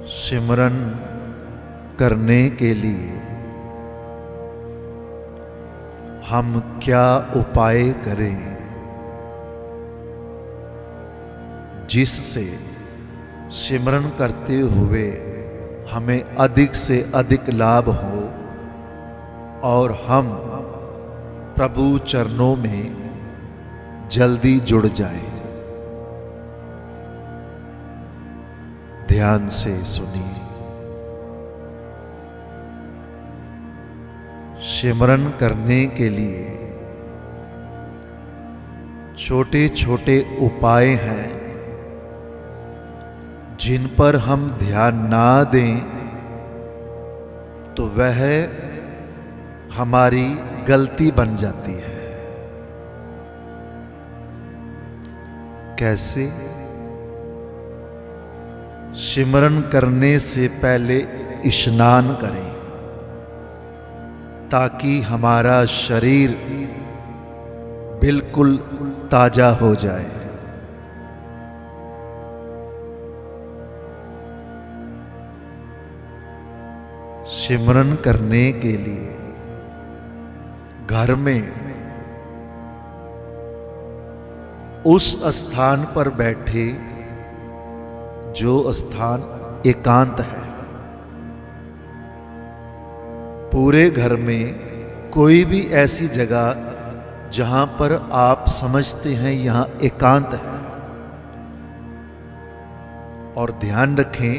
सिमरन करने के लिए हम क्या उपाय करें जिससे सिमरन करते हुए हमें अधिक से अधिक लाभ हो और हम प्रभु चरणों में जल्दी जुड़ जाएं। ध्यान से सुनिए। सिमरन करने के लिए छोटे छोटे उपाय हैं जिन पर हम ध्यान ना दें तो वह हमारी गलती बन जाती है। कैसे? सिमरन करने से पहले स्नान करें ताकि हमारा शरीर बिल्कुल ताजा हो जाए। सिमरन करने के लिए घर में उस स्थान पर बैठे जो स्थान एकांत है। पूरे घर में कोई भी ऐसी जगह जहां पर आप समझते हैं यहां एकांत है, और ध्यान रखें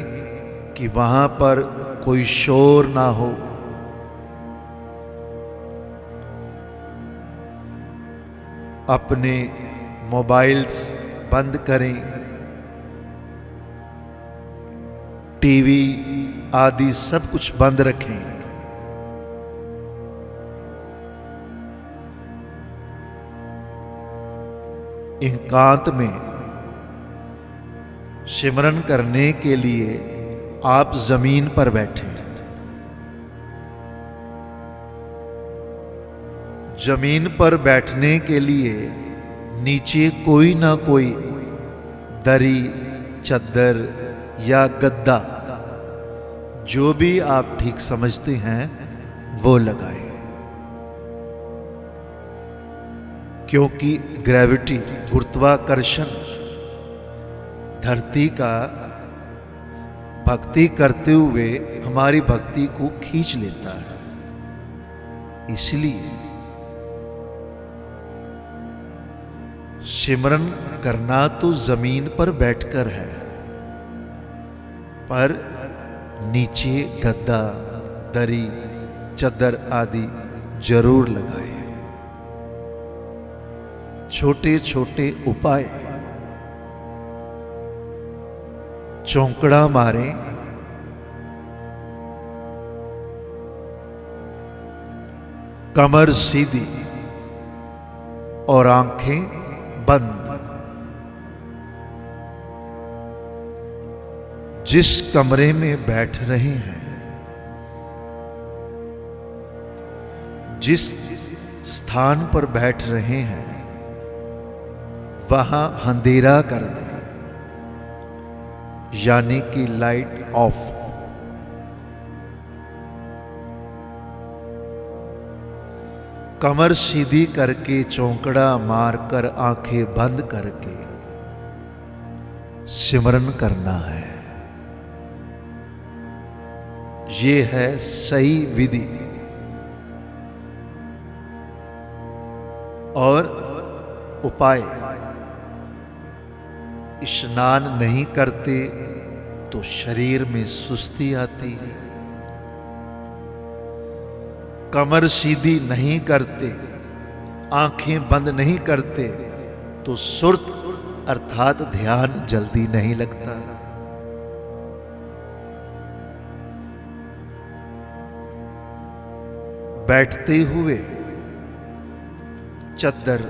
कि वहां पर कोई शोर ना हो। अपने मोबाइल्स बंद करें, टीवी आदि सब कुछ बंद रखें। एकांत में सिमरन करने के लिए आप जमीन पर बैठे। जमीन पर बैठने के लिए नीचे कोई ना कोई दरी, चद्दर या गद्दा जो भी आप ठीक समझते हैं वो लगाएं, क्योंकि ग्रेविटी, गुरुत्वाकर्षण धरती का भक्ति करते हुए हमारी भक्ति को खींच लेता है। इसलिए सिमरन करना तो जमीन पर बैठकर है, पर नीचे गद्दा, दरी, चद्दर आदि जरूर लगाए। छोटे छोटे उपाय। चौंकड़ा मारें, कमर सीधी और आंखें बंद। जिस कमरे में बैठ रहे हैं, जिस स्थान पर बैठ रहे हैं, वहां अंधेरा कर दें, यानी कि लाइट ऑफ। कमर सीधी करके चौंकड़ा मारकर आंखें बंद करके सिमरन करना है। ये है सही विधि। और उपाय, स्नान नहीं करते तो शरीर में सुस्ती आती है। कमर सीधी नहीं करते, आंखें बंद नहीं करते तो सुर्त अर्थात ध्यान जल्दी नहीं लगता। बैठते हुए चद्दर,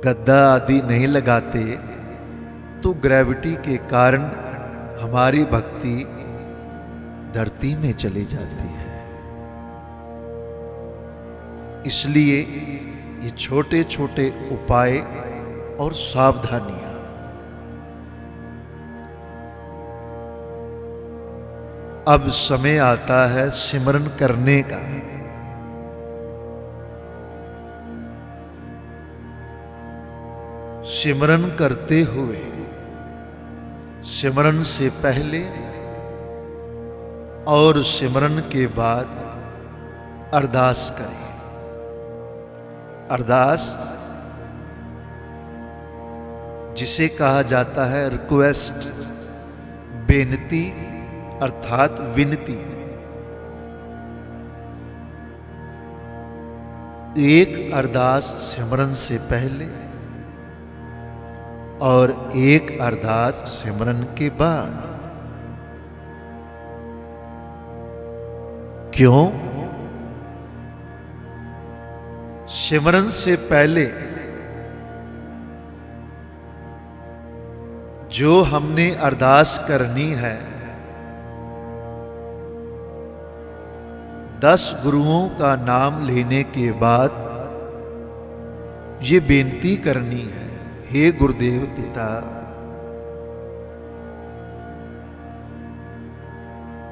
गद्दा आदि नहीं लगाते तो ग्रेविटी के कारण हमारी भक्ति धरती में चली जाती है। इसलिए ये छोटे छोटे उपाय और सावधानियां अब समय आता है सिमरन करने का। सिमरन करते हुए सिमरन से पहले और सिमरन के बाद अरदास करें। अरदास जिसे कहा जाता है रिक्वेस्ट, बेनती अर्थात विनती। एक अरदास सिमरन से पहले और एक अरदास सिमरन के बाद। क्यों? सिमरन से पहले जो हमने अरदास करनी है, 10 गुरुओं का नाम लेने के बाद ये बेनती करनी है, हे गुरुदेव पिता,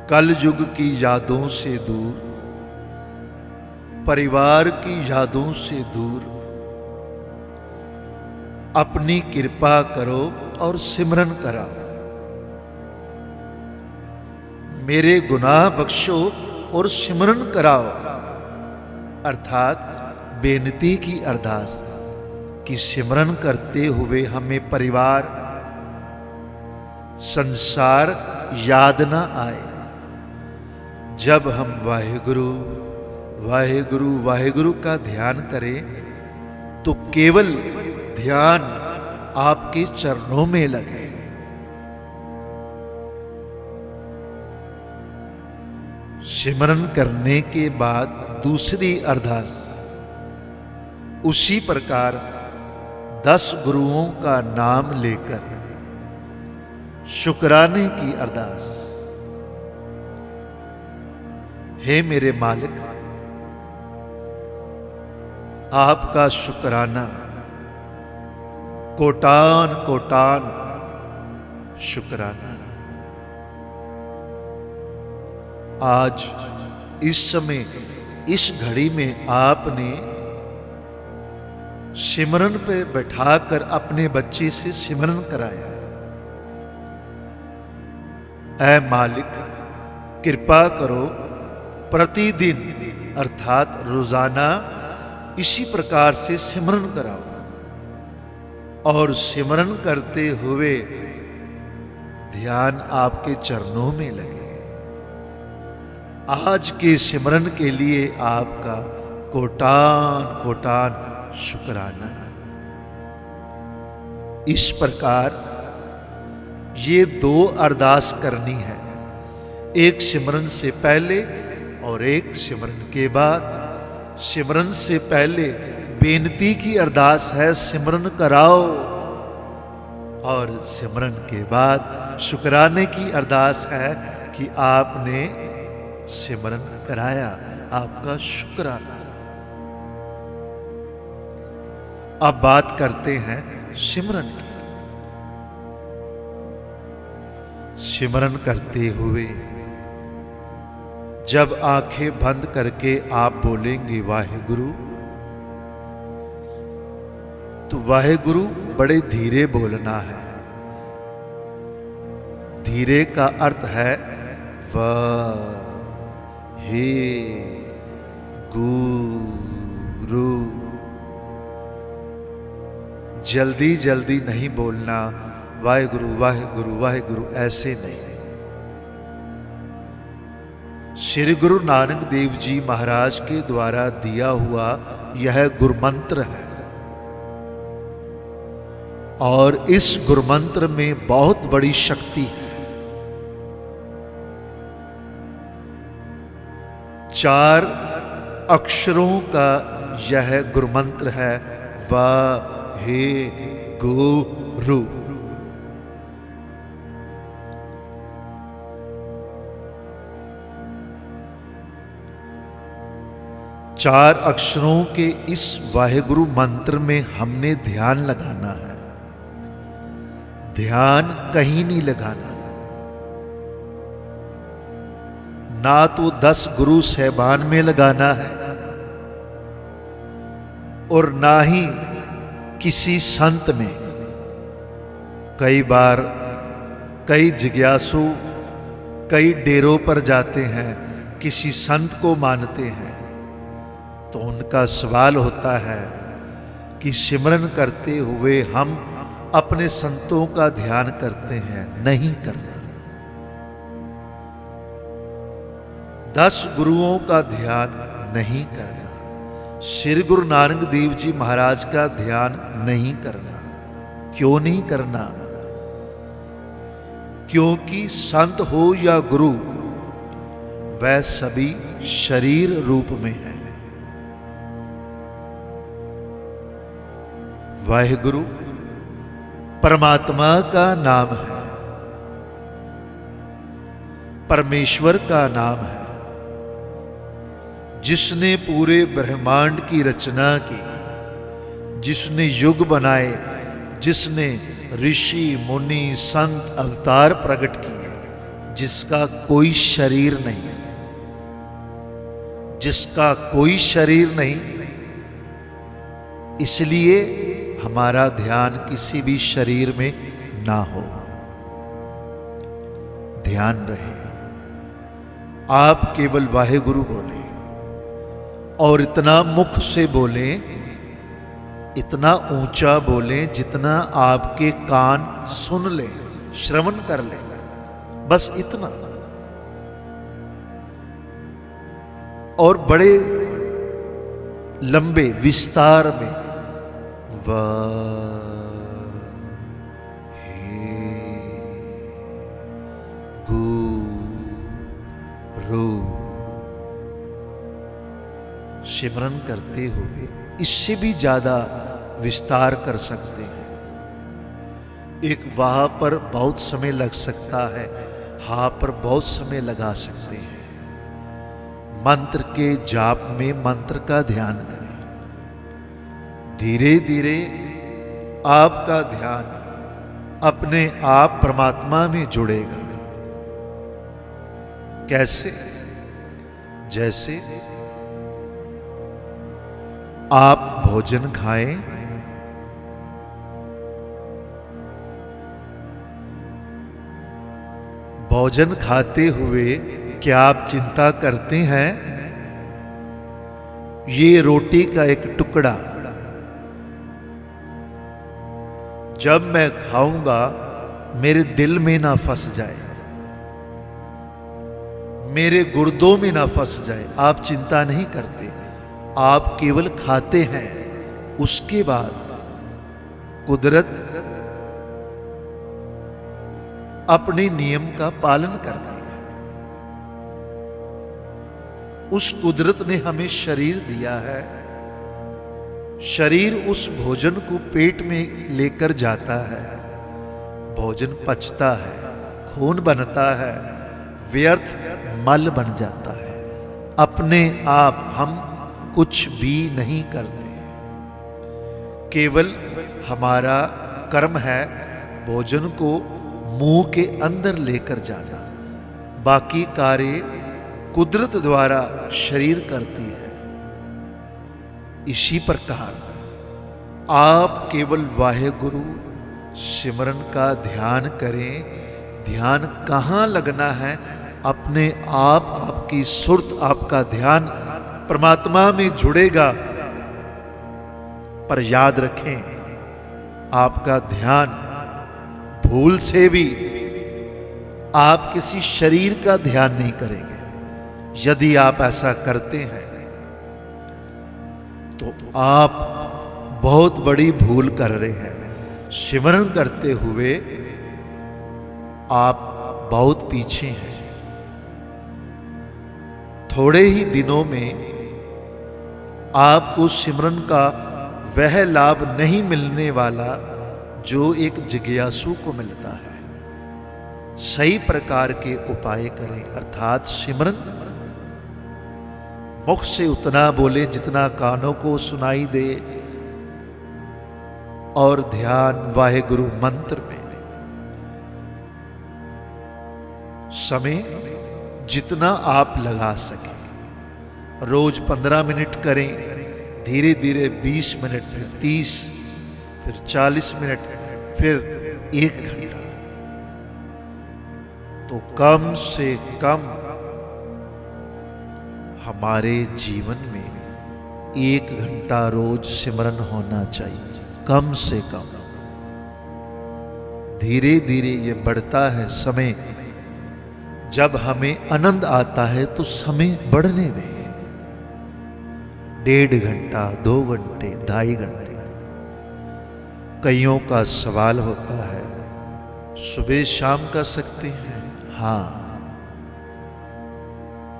कल युग की यादों से दूर, परिवार की यादों से दूर अपनी कृपा करो और सिमरन कराओ। मेरे गुनाह बख्शो और सिमरन कराओ। अर्थात बेनती की अरदास कि सिमरन करते हुए हमें परिवार, संसार याद ना आए। जब हम वाहेगुरु वाहेगुरु वाहेगुरु का ध्यान करें तो केवल ध्यान आपके चरणों में लगे। सिमरन करने के बाद दूसरी अरदास उसी प्रकार 10 गुरुओं का नाम लेकर शुक्राने की अरदास। हे मेरे मालिक, आपका शुक्राना, कोटान कोटान शुक्राना। आज इस समय इस घड़ी में आपने सिमरन पे बैठाकर अपने बच्चे से सिमरन कराया। ऐ मालिक, कृपा करो प्रतिदिन अर्थात रोजाना इसी प्रकार से सिमरन कराओ और सिमरन करते हुए ध्यान आपके चरणों में लगे। आज के सिमरन के लिए आपका कोटान कोटान शुक्राना। इस प्रकार ये 2 अरदास करनी है, एक सिमरन से पहले और एक सिमरन के बाद। सिमरन से पहले बेनती की अरदास है, सिमरन कराओ, और सिमरन के बाद शुक्राने की अरदास है कि आपने सिमरन कराया, आपका शुक्राना। अब बात करते हैं सिमरन की। सिमरन करते हुए जब आंखें बंद करके आप बोलेंगे वाहेगुरु, तो वाहेगुरु बड़े धीरे बोलना है। धीरे का अर्थ है वाहे गुरु। जल्दी जल्दी नहीं बोलना, वाहेगुरु वाहेगुरु वाहेगुरु ऐसे नहीं। श्री गुरु नानक देव जी महाराज के द्वारा दिया हुआ यह गुरुमंत्र है और इस गुरुमंत्र में बहुत बड़ी शक्ति है। 4 अक्षरों का यह गुरुमंत्र है, वाहेगुरु। चार अक्षरों के इस वाहेगुरु मंत्र में हमने ध्यान लगाना है। ध्यान कहीं नहीं लगाना। ना तो 10 गुरु सहबान में लगाना है और ना ही किसी संत में। कई बार कई जिज्ञासु कई डेरों पर जाते हैं, किसी संत को मानते हैं, तो उनका सवाल होता है कि सिमरन करते हुए हम अपने संतों का ध्यान करते हैं? नहीं करना। 10 गुरुओं का ध्यान नहीं करना। श्री गुरु नानक देव जी महाराज का ध्यान नहीं करना। क्यों नहीं करना? क्योंकि संत हो या गुरु, वह सभी शरीर रूप में है। वाहिगुरु परमात्मा का नाम है, परमेश्वर का नाम है, जिसने पूरे ब्रह्मांड की रचना की, जिसने युग बनाए, जिसने ऋषि मुनि संत अवतार प्रकट किए, जिसका कोई शरीर नहीं, जिसका कोई शरीर नहीं। इसलिए हमारा ध्यान किसी भी शरीर में ना हो। ध्यान रहे, आप केवल वाहेगुरु बोले और इतना मुख से बोले, इतना ऊंचा बोले जितना आपके कान सुन ले, श्रवण कर ले, बस इतना। और बड़े लंबे विस्तार में वाहेगुरु सिमरन करते हुए इससे भी ज्यादा विस्तार कर सकते हैं। एक वाह पर बहुत समय लग सकता है, हा पर बहुत समय लगा सकते हैं। मंत्र के जाप में मंत्र का ध्यान करें। धीरे धीरे आपका ध्यान अपने आप परमात्मा में जुड़ेगा। कैसे? जैसे आप भोजन खाएं, भोजन खाते हुए क्या आप चिंता करते हैं ये रोटी का एक टुकड़ा जब मैं खाऊंगा मेरे दिल में ना फंस जाए, मेरे गुर्दों में ना फंस जाए? आप चिंता नहीं करते, आप केवल खाते हैं। उसके बाद कुदरत अपने नियम का पालन करती है। उस कुदरत ने हमें शरीर दिया है, शरीर उस भोजन को पेट में लेकर जाता है, भोजन पचता है, खून बनता है, व्यर्थ मल बन जाता है। अपने आप हम कुछ भी नहीं करते, केवल हमारा कर्म है भोजन को मुंह के अंदर लेकर जाना। बाकी कार्य कुदरत द्वारा शरीर करती है। इसी प्रकार आप केवल वाहेगुरु सिमरन का ध्यान करें। ध्यान कहाँ लगना है? अपने आप आपकी सुरत, आपका ध्यान परमात्मा में जुड़ेगा। पर याद रखें, आपका ध्यान भूल से भी आप किसी शरीर का ध्यान नहीं करेंगे। यदि आप ऐसा करते हैं तो आप बहुत बड़ी भूल कर रहे हैं। सिमरन करते हुए आप बहुत पीछे हैं। थोड़े ही दिनों में आपको सिमरन का वह लाभ नहीं मिलने वाला जो एक जिज्ञासु को मिलता है। सही प्रकार के उपाय करें, अर्थात सिमरन मुख से उतना बोले जितना कानों को सुनाई दे, और ध्यान वाहेगुरु मंत्र में समय जितना आप लगा सकें। रोज 15 मिनट करें, धीरे धीरे 20 मिनट, फिर 30, फिर 40 मिनट, फिर 1 घंटा। तो कम से कम हमारे जीवन में 1 घंटा रोज सिमरन होना चाहिए, कम से कम। धीरे धीरे ये बढ़ता है समय। जब हमें आनंद आता है तो समय बढ़ने दें। 1.5 घंटा, 2 घंटे, 2.5 घंटे। कईयों का सवाल होता है, सुबह शाम कर सकते हैं? हाँ,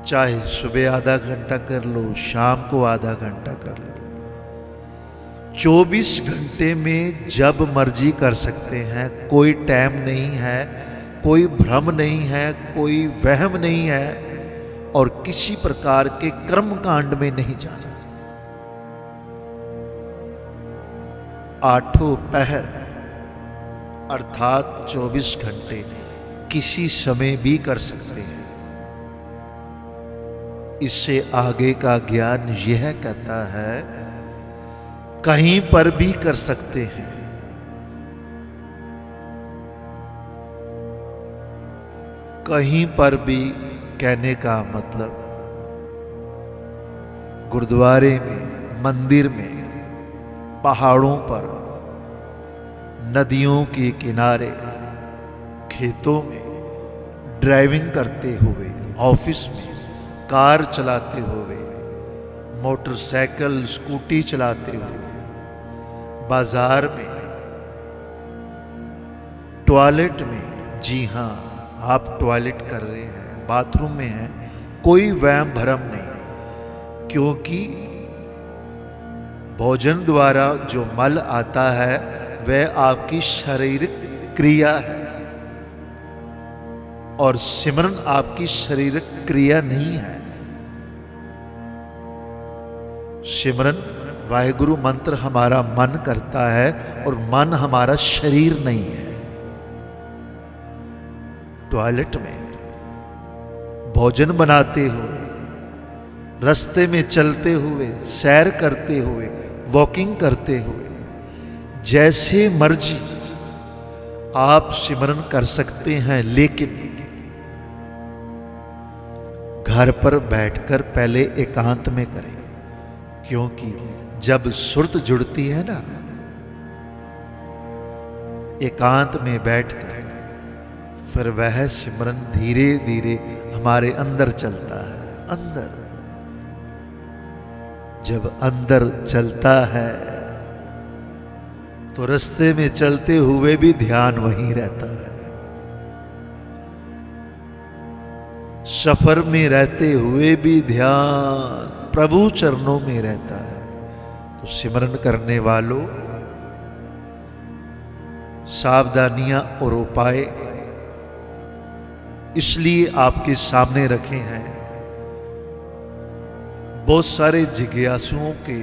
चाहे सुबह आधा घंटा कर लो, शाम को आधा घंटा कर लो। 24 घंटे में जब मर्जी कर सकते हैं। कोई टाइम नहीं है, कोई भ्रम नहीं है, कोई वहम नहीं है, और किसी प्रकार के कर्म कांड में नहीं जाना। 8 पहर अर्थात 24 घंटे किसी समय भी कर सकते हैं। इससे आगे का ज्ञान यह कहता है, कहीं पर भी कर सकते हैं। कहीं पर भी कहने का मतलब गुरुद्वारे में, मंदिर में, पहाड़ों पर, नदियों के किनारे, खेतों में, ड्राइविंग करते हुए, ऑफिस में, कार चलाते हुए, मोटरसाइकिल, स्कूटी चलाते हुए, बाजार में, टॉयलेट में। जी हाँ, आप टॉयलेट कर रहे हैं, बाथरूम में हैं, कोई वहम भरम नहीं। क्योंकि भोजन द्वारा जो मल आता है वह आपकी शारीरिक क्रिया है, और सिमरन आपकी शारीरिक क्रिया नहीं है। सिमरन वाहिगुरु मंत्र हमारा मन करता है, और मन हमारा शरीर नहीं है। टॉयलेट में, भोजन बनाते हुए, रास्ते में चलते हुए, सैर करते हुए, वॉकिंग करते हुए, जैसे मर्जी आप सिमरन कर सकते हैं। लेकिन घर पर बैठकर पहले एकांत में करें। क्योंकि जब सुरत जुड़ती है ना, एकांत में बैठकर, फिर वह सिमरन धीरे धीरे हमारे अंदर चलता है। अंदर, जब अंदर चलता है तो रास्ते में चलते हुए भी ध्यान वहीं रहता है, सफर में रहते हुए भी ध्यान प्रभु चरणों में रहता है। तो सिमरन करने वालों, सावधानियां और उपाय इसलिए आपके सामने रखे हैं। बहुत सारे जिज्ञासुओं के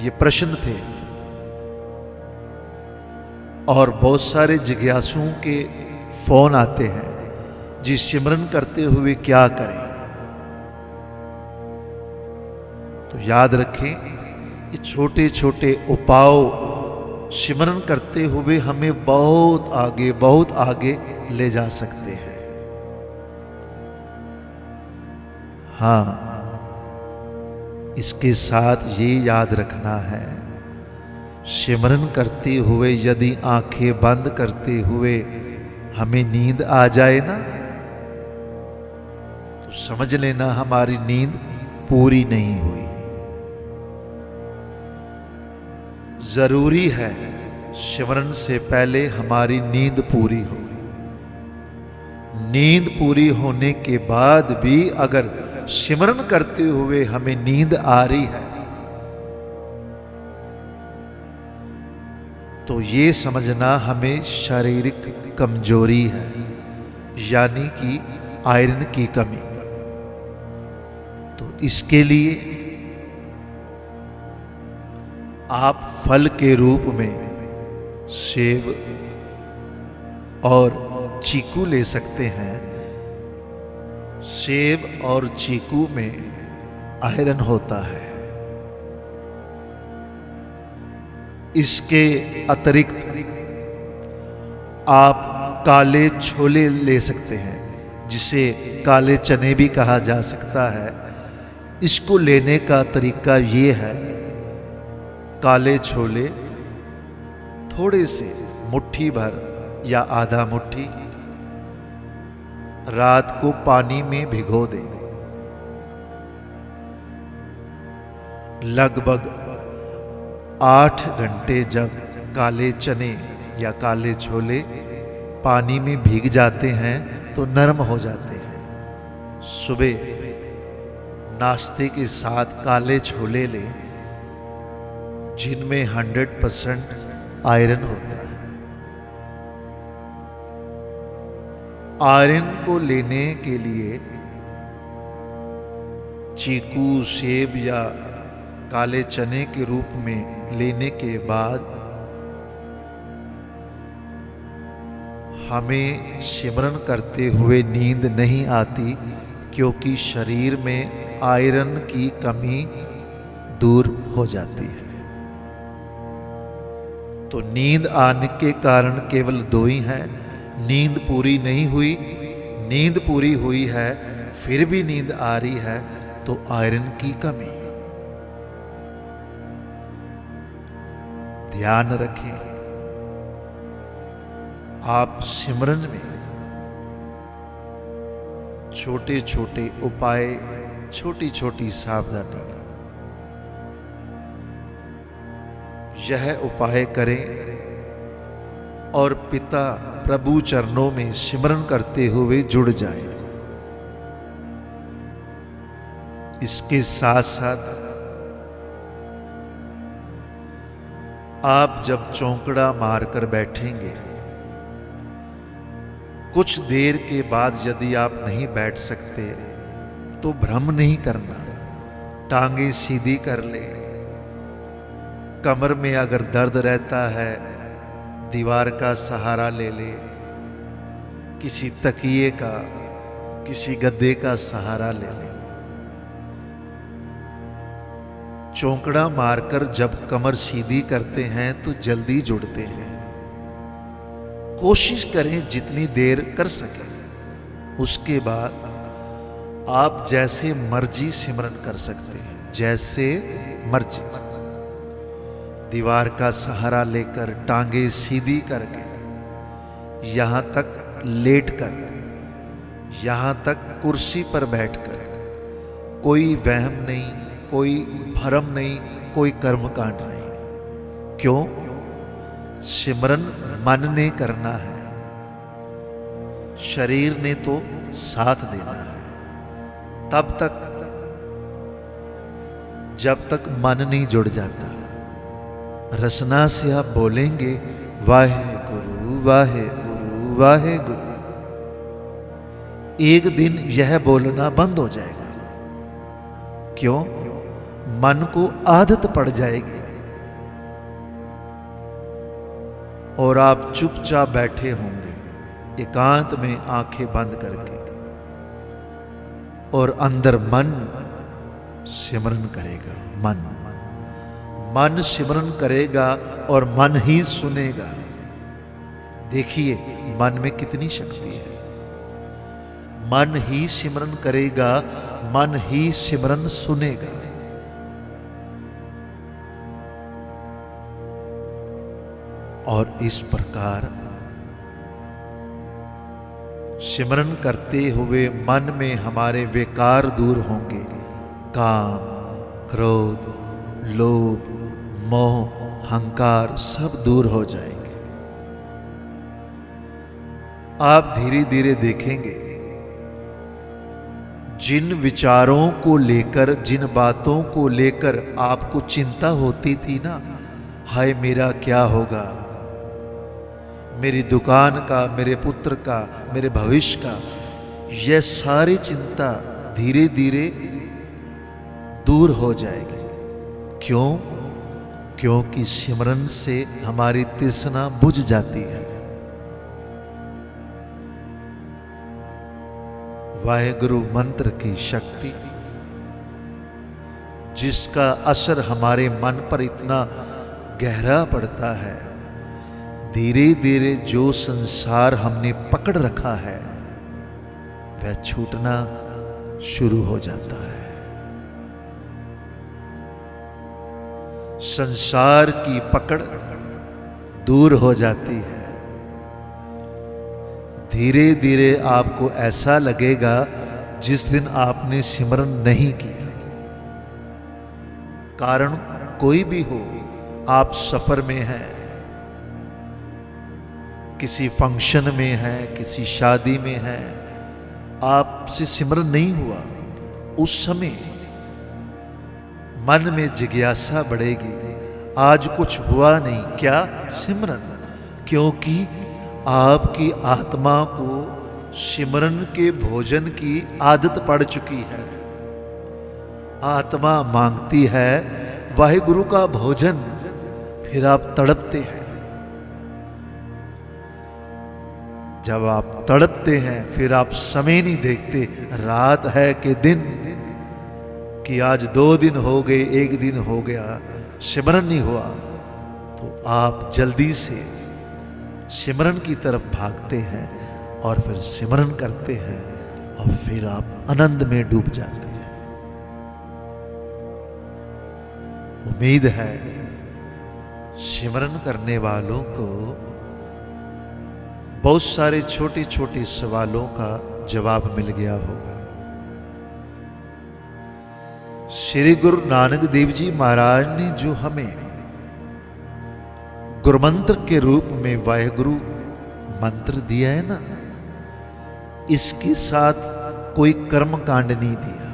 ये प्रश्न थे, और बहुत सारे जिज्ञासुओं के फोन आते हैं, जी सिमरन करते हुए क्या करें। तो याद रखें, ये छोटे छोटे उपाय सिमरन करते हुए हमें बहुत आगे ले जा सकते हैं। हाँ, इसके साथ ये याद रखना है, सिमरन करते हुए यदि आंखें बंद करते हुए हमें नींद आ जाए ना, तो समझ लेना हमारी नींद पूरी नहीं हुई। जरूरी है सिमरन से पहले हमारी नींद पूरी हो। नींद पूरी होने के बाद भी अगर सिमरन करते हुए हमें नींद आ रही है, तो ये समझना हमें शारीरिक कमजोरी है, यानी कि आयरन की कमी। तो इसके लिए आप फल के रूप में सेब और चीकू ले सकते हैं, सेब और चीकू में आयरन होता है। इसके अतिरिक्त आप काले छोले ले सकते हैं, जिसे काले चने भी कहा जा सकता है। इसको लेने का तरीका ये है, काले छोले थोड़े से मुट्ठी भर या आधा मुट्ठी रात को पानी में भिगो दें। लगभग 8 घंटे जब काले चने या काले छोले पानी में भीग जाते हैं तो नरम हो जाते हैं। सुबह नाश्ते के साथ काले छोले लें, जिनमें 100% आयरन होता है। आयरन को लेने के लिए चीकू, सेब या काले चने के रूप में लेने के बाद हमें सिमरन करते हुए नींद नहीं आती, क्योंकि शरीर में आयरन की कमी दूर हो जाती है। तो नींद आने के कारण केवल 2 ही हैं। नींद पूरी नहीं हुई, नींद पूरी हुई है फिर भी नींद आ रही है, तो आयरन की कमी। ध्यान रखें, आप सिमरन में छोटे छोटे उपाय, छोटी छोटी सावधानी, यह उपाय करें और पिता प्रभु चरणों में सिमरन करते हुए जुड़ जाए। इसके साथ साथ आप जब चौंकड़ा मारकर बैठेंगे, कुछ देर के बाद यदि आप नहीं बैठ सकते तो भ्रम नहीं करना, टांगे सीधी कर ले। कमर में अगर दर्द रहता है, दीवार का सहारा ले ले, किसी तकिए का, किसी गद्दे का सहारा ले ले। चौंकड़ा मारकर जब कमर सीधी करते हैं तो जल्दी जुड़ते हैं। कोशिश करें जितनी देर कर सकें। उसके बाद आप जैसे मर्जी सिमरन कर सकते हैं, जैसे मर्जी। दीवार का सहारा लेकर, टांगे सीधी करके, यहाँ तक लेटकर, यहाँ तक कुर्सी पर बैठकर, कोई वहम नहीं, कोई भरम नहीं, कोई कर्मकांड नहीं। क्यों? सिमरन मन ने करना है, शरीर ने तो साथ देना है। तब तक जब तक मन नहीं जुड़ जाता। रसना से आप बोलेंगे वाहे गुरु वाहे गुरु वाहे गुरु, एक दिन यह बोलना बंद हो जाएगा। क्यों? मन को आदत पड़ जाएगी और आप चुपचाप बैठे होंगे एकांत में आंखें बंद करके, और अंदर मन सिमरन करेगा। मन सिमरन करेगा और मन ही सुनेगा। देखिए मन में कितनी शक्ति है। मन ही सिमरन करेगा, मन ही सिमरन सुनेगा। और इस प्रकार सिमरन करते हुए मन में हमारे विकार दूर होंगे। काम, क्रोध, लोभ, मोह, अहंकार सब दूर हो जाएंगे। आप धीरे धीरे देखेंगे, जिन विचारों को लेकर, जिन बातों को लेकर आपको चिंता होती थी ना, हाय मेरा क्या होगा, मेरी दुकान का, मेरे पुत्र का, मेरे भविष्य का, यह सारी चिंता धीरे धीरे दूर हो जाएगी। क्यों? क्योंकि सिमरन से हमारी तृष्णा बुझ जाती है। वाहेगुरु मंत्र की शक्ति, जिसका असर हमारे मन पर इतना गहरा पड़ता है, धीरे धीरे जो संसार हमने पकड़ रखा है वह छूटना शुरू हो जाता है। संसार की पकड़ दूर हो जाती है। धीरे धीरे आपको ऐसा लगेगा जिस दिन आपने सिमरन नहीं किया। कारण कोई भी हो, आप सफर में हैं, किसी फंक्शन में हैं, किसी शादी में हैं, आपसे सिमरन नहीं हुआ, उस समय मन में जिज्ञासा बढ़ेगी, आज कुछ हुआ नहीं, क्या सिमरन? क्योंकि आपकी आत्मा को सिमरन के भोजन की आदत पड़ चुकी है। आत्मा मांगती है वाहेगुरु का भोजन, फिर आप तड़पते हैं। जब आप तड़पते हैं फिर आप समय नहीं देखते, रात है कि दिन, कि आज 2 दिन हो गए, 1 दिन हो गया, सिमरन नहीं हुआ, तो आप जल्दी से सिमरन की तरफ भागते हैं और फिर सिमरन करते हैं और फिर आप आनंद में डूब जाते हैं। उम्मीद है सिमरन करने वालों को बहुत सारे छोटे छोटे सवालों का जवाब मिल गया होगा। श्री गुरु नानक देव जी महाराज ने जो हमें गुरुमंत्र के रूप में वाहेगुरु मंत्र दिया है ना, इसके साथ कोई कर्म कांड नहीं दिया,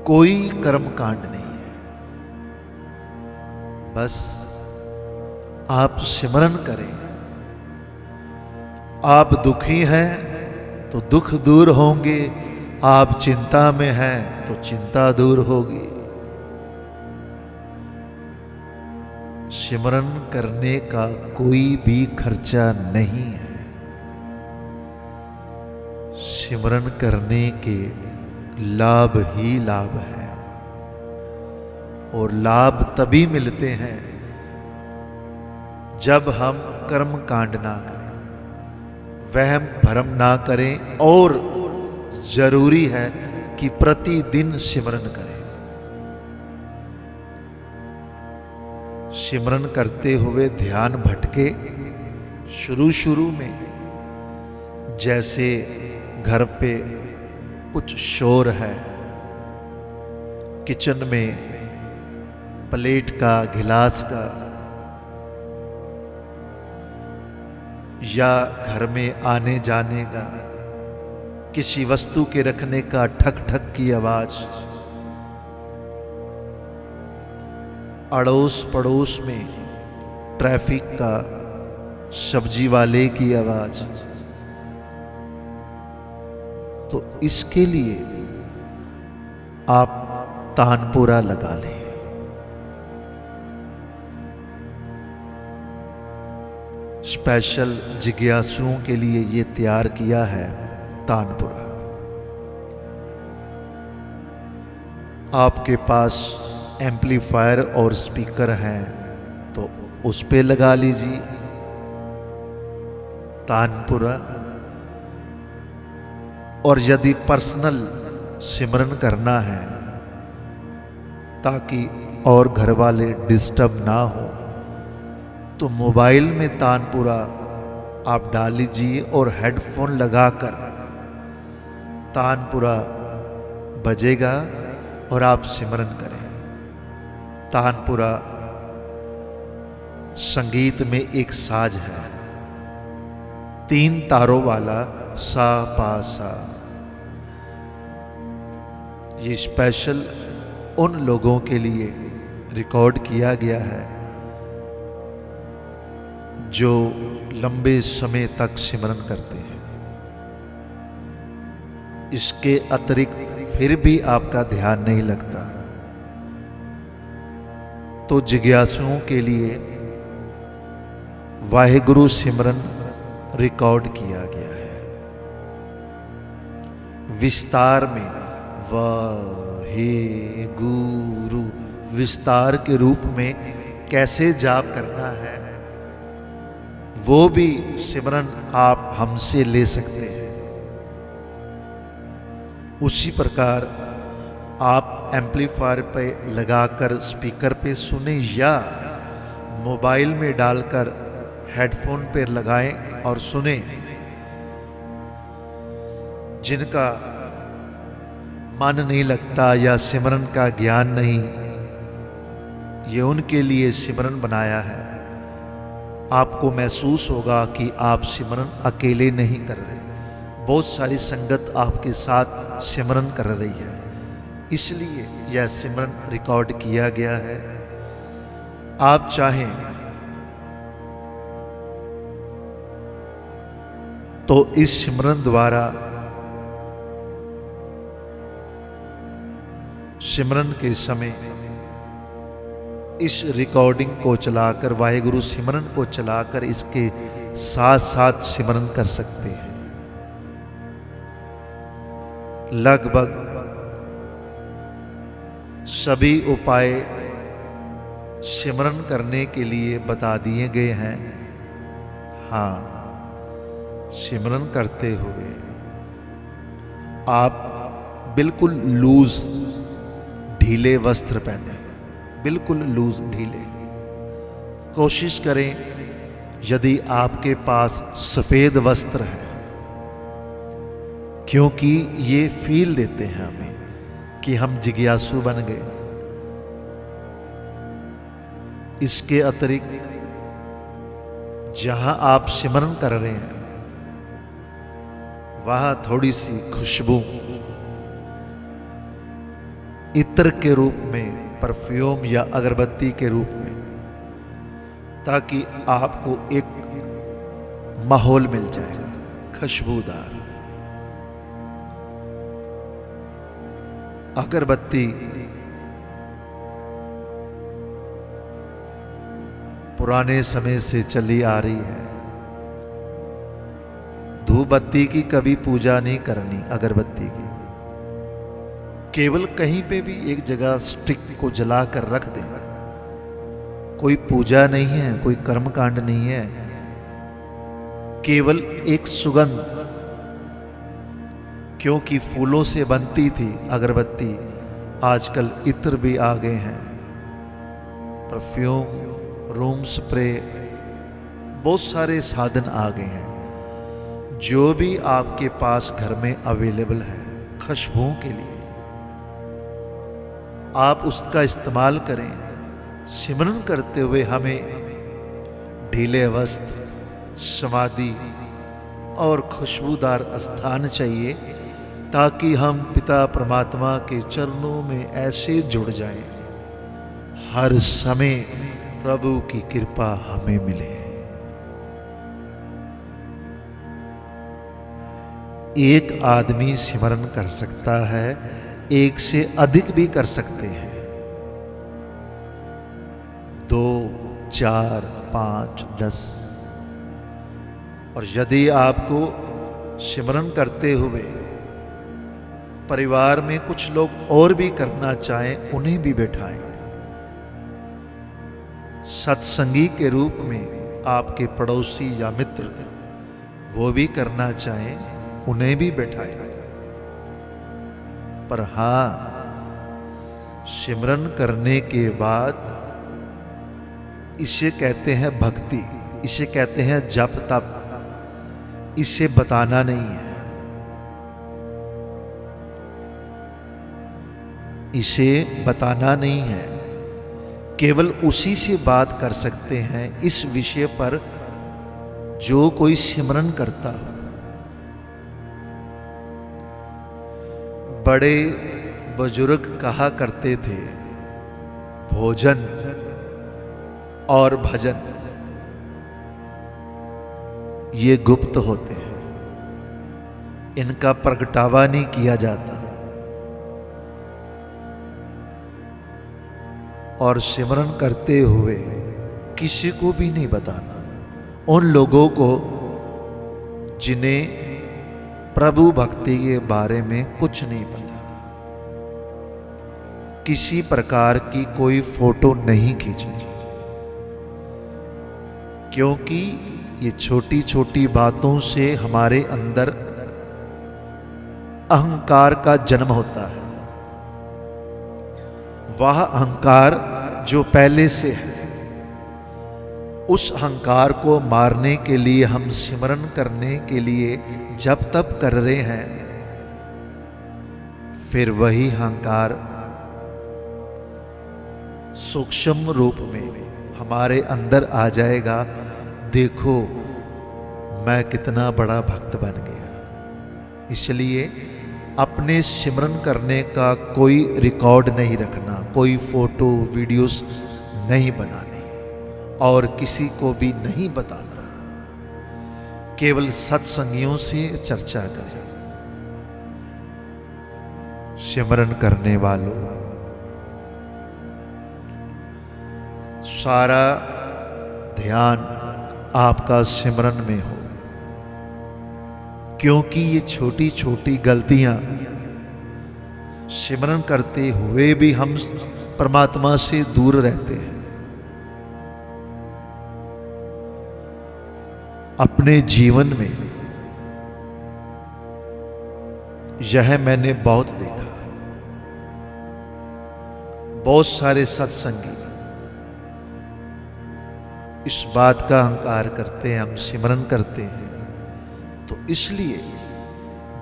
कोई कर्म कांड नहीं है। बस आप सिमरन करें। आप दुखी हैं तो दुख दूर होंगे, आप चिंता में हैं तो चिंता दूर होगी। सिमरन करने का कोई भी खर्चा नहीं है। सिमरन करने के लाभ ही लाभ है, और लाभ तभी मिलते हैं जब हम कर्म कांड ना करें, वहम भरम ना करें, और जरूरी है कि प्रतिदिन सिमरन करें। सिमरन करते हुए ध्यान भटके, शुरू में जैसे घर पे कुछ शोर है, किचन में प्लेट का, गिलास का, या घर में आने जाने का, किसी वस्तु के रखने का ठक ठक की आवाज, अड़ोस पड़ोस में ट्रैफिक का, सब्जी वाले की आवाज, तो इसके लिए आप तानपुरा लगा लें। स्पेशल जिज्ञासुओं के लिए ये तैयार किया है तानपुरा। आपके पास एम्पलीफायर और स्पीकर हैं तो उस पे लगा लीजिए तानपुरा। और यदि पर्सनल सिमरन करना है ताकि और घर वाले डिस्टर्ब ना हो, तो मोबाइल में तानपुरा आप डाल लीजिए और हेडफोन लगाकर तानपुरा बजेगा और आप सिमरन करें। तानपुरा संगीत में एक साज है, 3 तारों वाला, सा पा सा। ये स्पेशल उन लोगों के लिए रिकॉर्ड किया गया है जो लंबे समय तक सिमरन करते हैं। इसके अतिरिक्त फिर भी आपका ध्यान नहीं लगता, तो जिज्ञासुओं के लिए वाहेगुरु सिमरन रिकॉर्ड किया गया। विस्तार में वाहेगुरु विस्तार के रूप में कैसे जाप करना है, वो भी सिमरन आप हमसे ले सकते हैं। उसी प्रकार आप एम्पलीफायर पे लगाकर स्पीकर पे सुने या मोबाइल में डालकर हेडफोन पे लगाएं और सुने। जिनका मन नहीं लगता या सिमरन का ज्ञान नहीं, ये उनके लिए सिमरन बनाया है। आपको महसूस होगा कि आप सिमरन अकेले नहीं कर रहे, बहुत सारी संगत आपके साथ सिमरन कर रही है, इसलिए यह सिमरन रिकॉर्ड किया गया है। आप चाहें तो इस सिमरन द्वारा सिमरन के समय इस रिकॉर्डिंग को चलाकर, वाहेगुरु सिमरन को चलाकर इसके साथ साथ सिमरन कर सकते हैं। लगभग सभी उपाय सिमरन करने के लिए बता दिए गए हैं। हाँ, सिमरन करते हुए आप बिल्कुल लूज ढीले वस्त्र पहने, बिल्कुल लूज ढीले। कोशिश करें यदि आपके पास सफेद वस्त्र है, क्योंकि ये फील देते हैं हमें कि हम जिज्ञासु बन गए। इसके अतिरिक्त जहां आप सिमरन कर रहे हैं वहां थोड़ी सी खुशबू इत्र के रूप में, परफ्यूम या अगरबत्ती के रूप में, ताकि आपको एक माहौल मिल जाएगा खुशबूदार। अगरबत्ती पुराने समय से चली आ रही है। धूप बत्ती की कभी पूजा नहीं करनी, अगरबत्ती की केवल कहीं पे भी एक जगह स्टिक को जलाकर रख देना। कोई पूजा नहीं है, कोई कर्मकांड नहीं है, केवल एक सुगंध। क्योंकि फूलों से बनती थी अगरबत्ती, आजकल इत्र भी आ गए हैं, परफ्यूम, रूम स्प्रे, बहुत सारे साधन आ गए हैं। जो भी आपके पास घर में अवेलेबल है खुशबुओं के लिए, आप उसका इस्तेमाल करें। सिमरन करते हुए हमें ढीले वस्त्र, समाधि और खुशबूदार स्थान चाहिए, ताकि हम पिता परमात्मा के चरणों में ऐसे जुड़ जाएं, हर समय प्रभु की कृपा हमें मिले। एक आदमी सिमरन कर सकता है, एक से अधिक भी कर सकते हैं, 2, 4, 5, 10। और यदि आपको सिमरन करते हुए परिवार में कुछ लोग और भी करना चाहें, उन्हें भी बैठाएं। सत्संगी के रूप में आपके पड़ोसी या मित्र वो भी करना चाहें, उन्हें भी बैठाएं। पर हां, सिमरन करने के बाद इसे कहते हैं भक्ति, इसे कहते हैं जप तप, इसे बताना नहीं है, इसे बताना नहीं है। केवल उसी से बात कर सकते हैं इस विषय पर जो कोई सिमरन करता हो। बड़े बुजुर्ग कहा करते थे, भोजन और भजन ये गुप्त होते हैं, इनका प्रगटावा नहीं किया जाता। और सिमरन करते हुए किसी को भी नहीं बताना। उन लोगों को जिन्हें प्रभु भक्ति के बारे में कुछ नहीं पता, किसी प्रकार की कोई फोटो नहीं खींचनी, क्योंकि ये छोटी छोटी बातों से हमारे अंदर अहंकार का जन्म होता है। वह अहंकार जो पहले से है, उस अहंकार को मारने के लिए हम सिमरन करने के लिए जब तप कर रहे हैं, फिर वही अहंकार सूक्ष्म रूप में हमारे अंदर आ जाएगा। देखो मैं कितना बड़ा भक्त बन गया। इसलिए अपने सिमरन करने का कोई रिकॉर्ड नहीं रखना, कोई फोटो वीडियोस नहीं बनाने और किसी को भी नहीं बताना। केवल सत्संगियों से चर्चा करें। सिमरन करने वालों, सारा ध्यान आपका सिमरन में हो, क्योंकि ये छोटी छोटी गलतियां सिमरन करते हुए भी हम परमात्मा से दूर रहते हैं। अपने जीवन में यह मैंने बहुत देखा। बहुत सारे सत्संगी इस बात का अहंकार करते हैं, हम सिमरन करते हैं तो इसलिए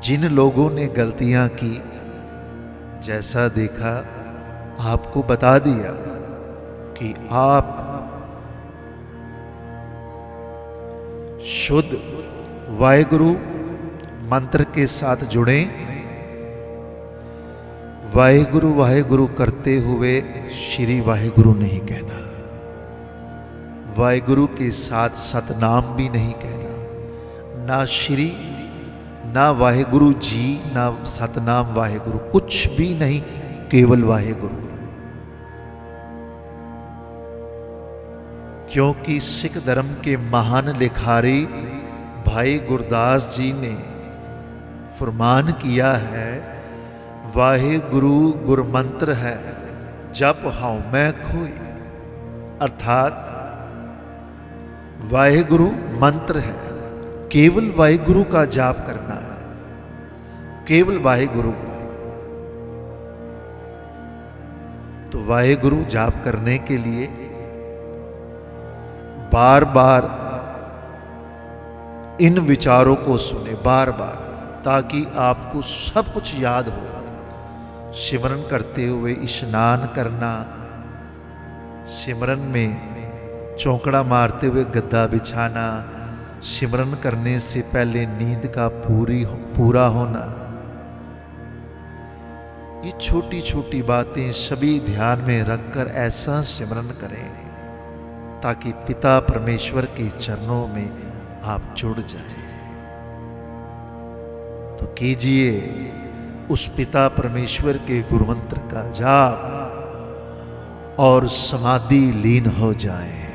जिन लोगों ने गलतियां की, जैसा देखा आपको बता दिया कि आप शुद्ध वाहेगुरु मंत्र के साथ जुड़ें। वाहेगुरु वाहेगुरु करते हुए श्री वाहेगुरु नहीं कहना, वाहेगुरु के साथ सतनाम भी नहीं कहना, ना श्री, ना वाहेगुरु जी, ना सतनाम वाहेगुरु, कुछ भी नहीं, केवल वाहेगुरु। क्योंकि सिख धर्म के महान लिखारी भाई गुरदास जी ने फरमान किया है, वाहेगुरु गुरमंत्र है जप हाउ मैं खोई। अर्थात वाहेगुरु मंत्र है, केवल वाहेगुरु का जाप करना है, केवल वाहेगुरु का। तो वाहेगुरु जाप करने के लिए बार बार इन विचारों को सुने, बार बार, ताकि आपको सब कुछ याद हो। सिमरन करते हुए स्नान करना, सिमरन में चौकड़ा मारते हुए गद्दा बिछाना, सिमरन करने से पहले नींद का पूरा होना, ये छोटी छोटी बातें सभी ध्यान में रखकर ऐसा सिमरन करें ताकि पिता परमेश्वर के चरणों में आप जुड़ जाए। तो कीजिए उस पिता परमेश्वर के गुरुमंत्र का जाप और समाधि लीन हो जाए।